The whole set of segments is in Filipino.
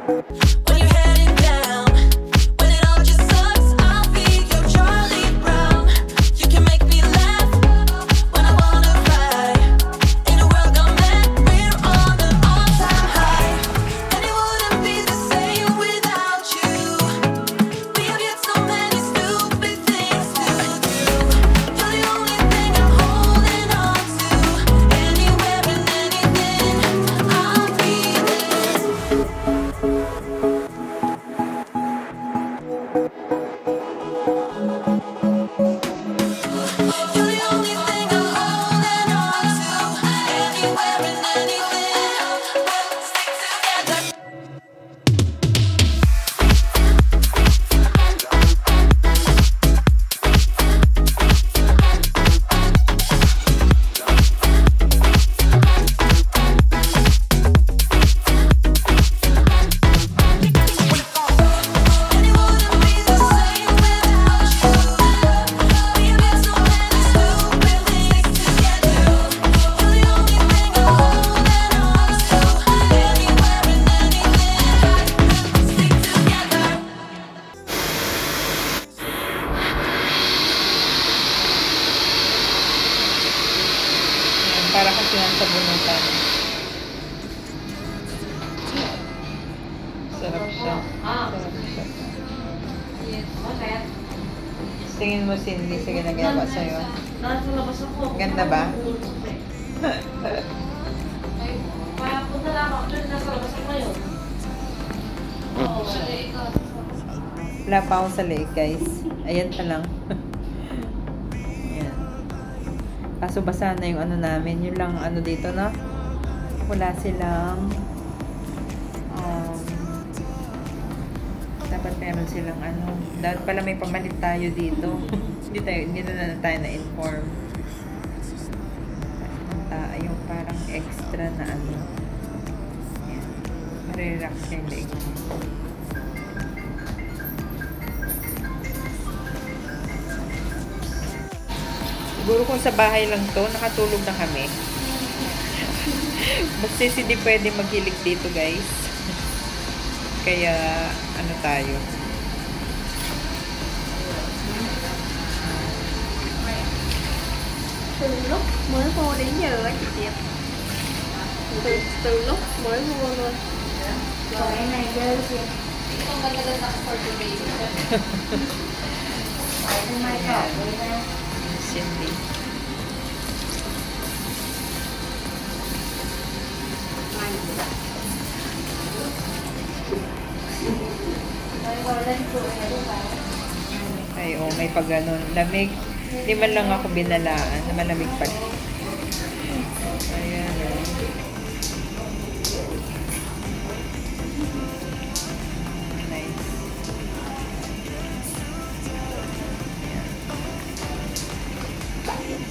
When you're heading down, when it all just sucks, I'll be your Charlie Brown. You can make me laugh when I wanna cry. In a world gone mad, we're on an all-time high, and it wouldn't be the same without you. We have yet so many stupid things to do. You're the only thing I'm holding on to. Anywhere and anything, I'll be there. You're the only thing I'm holding on to. Anywhere and anything, we'll stick together. And it wouldn't be the same without you. We have yet so many stupid things together. You're the only thing I'm holding on to. Anywhere and anything, stick together. Ayan, para kasi nasa bunutan. Sarap siya. Sarap siya. Tingin mo, Cindy, sa ginagawa sa'yo. Nasa labas ako. Ganda ba? Kaya punta lang ako dun, nasa labas ako ngayon. Oo. Wala pa akong sa leeg, guys. Ayan pa lang. Ayan. Kaso basa na yung ano namin. Yun lang ano dito, no? Wala silang dapat meron silang ano. Dapat pala may pamalit tayo dito. Hindi na tayo na-inform. Yung parang extra na ano. Ayan. Marelax yung leeg. Siguro kung sa bahay lang to, nakatulog na kami. Basta hindi pwede maghilig dito, guys. Kaya, ano tayo. Từ lúc mới mua đến giờ á chị Diệp, từ lúc mới mua luôn. Còn em này dơ chị. Ang ganda-ganda ko for today. Phải hôm nay cỏ với ra. Cindy. Rồi rồi lên cửa này luôn bà. Ay, oh, may pag ganun. Lamig. Di man lang ako binalaan na malamig pa. Ayan, oh. Nice. Ayan.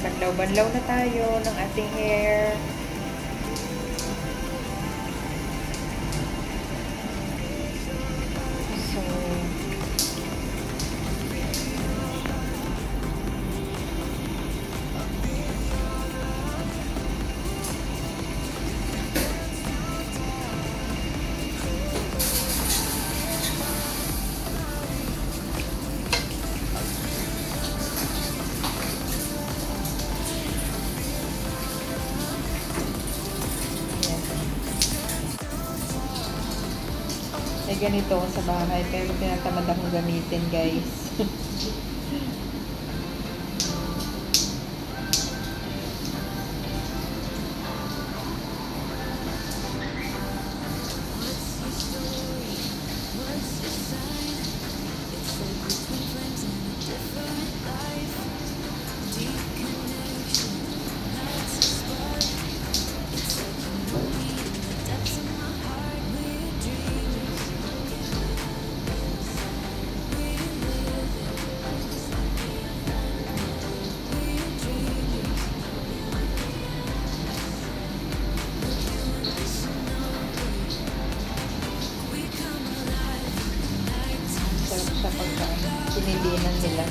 Banlaw-banlaw na tayo ng ating hair. So, may ganito ako sa bahay pero tinatamad akong gamitin, guys. sa kinidinan nila.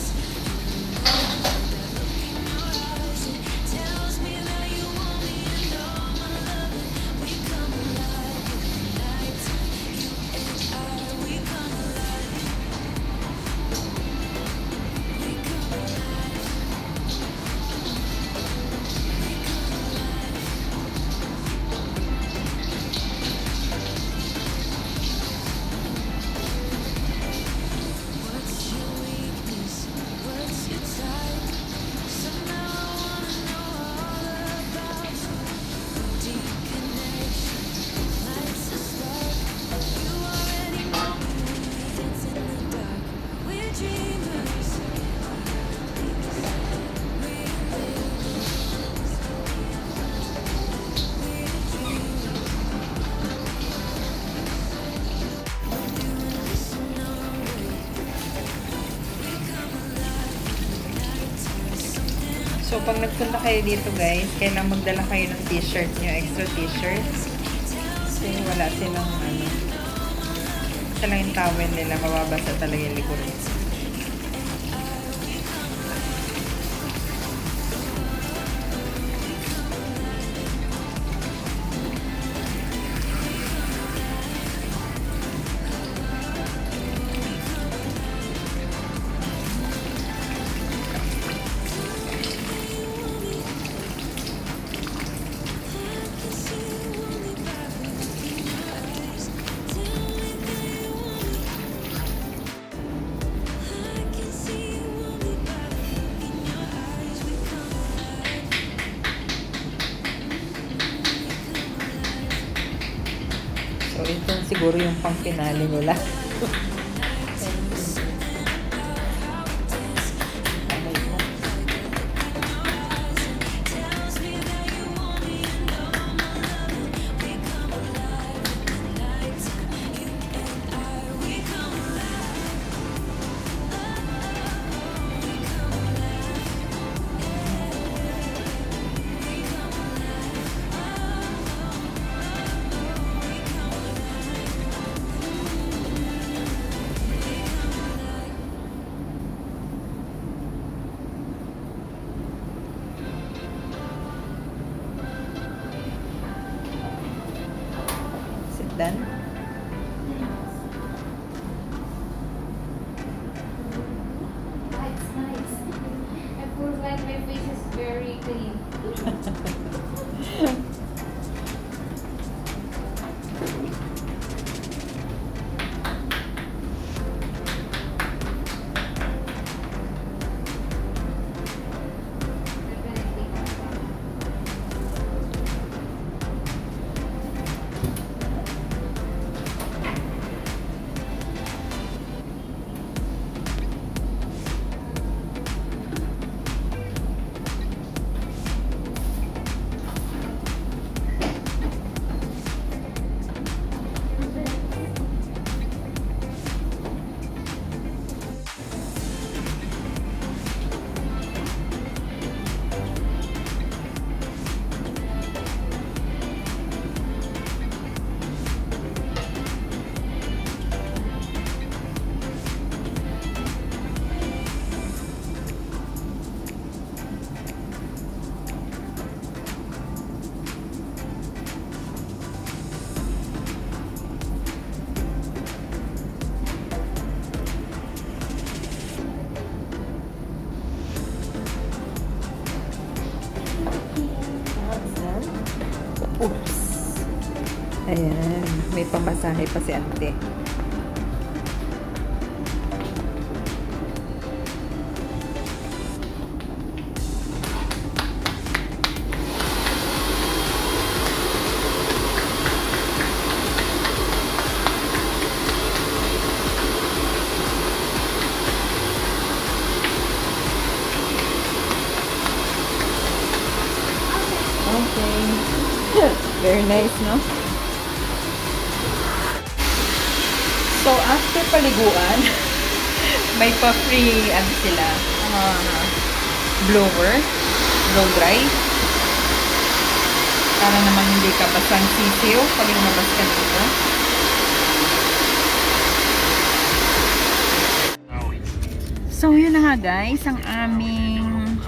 So, pag nagpunta kayo dito guys, kailangan magdala kayo ng t-shirt nyo, extra t-shirt. Kasi wala silang ano. Isa lang yung towel nila, mababasa talaga yung likod. So, ito siguro yung pang-finale nila. Done? That's nice. It feels like my face is very clean. Oops. Ayan. May pamasahe pa si ate. Okay. Very nice, no? So, after paliguan, may pa-free, ano sila, blower, blow dry. Para naman hindi ka basang sisiw pag lumabas ka dito. So, yun na nga guys, ang aming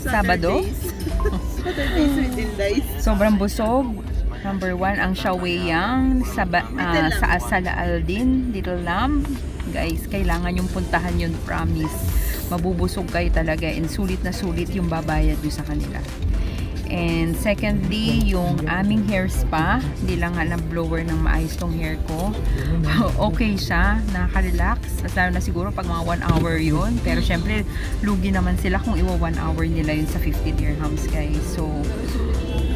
Sabado. Saturdays with Indays. Sobrang busog. Number 1, ang Shaweyang sa Asala Aldin, Little Lamb. Guys, kailangan yung puntahan yun, promise. Mabubusog kayo talaga and sulit na sulit yung babayad nyo sa kanila. And secondly, yung aming hair spa. Hindi lang nga blower ng maayos tong hair ko. Okay siya, nakaka-relax. Lalo na siguro pag mga 1 hour yun. Pero syempre, lugi naman sila kung iwa 1 hour nila yun sa 50 dirhams guys. So,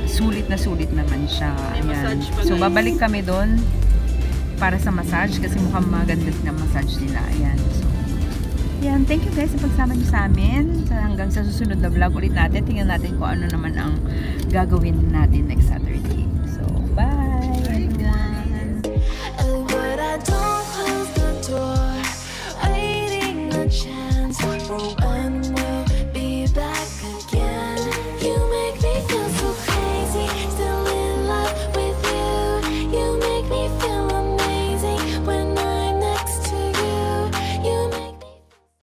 sulit naman siya. Ayan. So, babalik kami doon para sa massage kasi mukhang maganda na massage nila. Ayan. So, yan. Thank you guys sa pagsama niyo sa amin. Hanggang sa susunod na vlog ulit natin. Tingnan natin kung ano naman ang gagawin natin next Saturday. So, bye everyone! But I don't close the door, waiting a chance for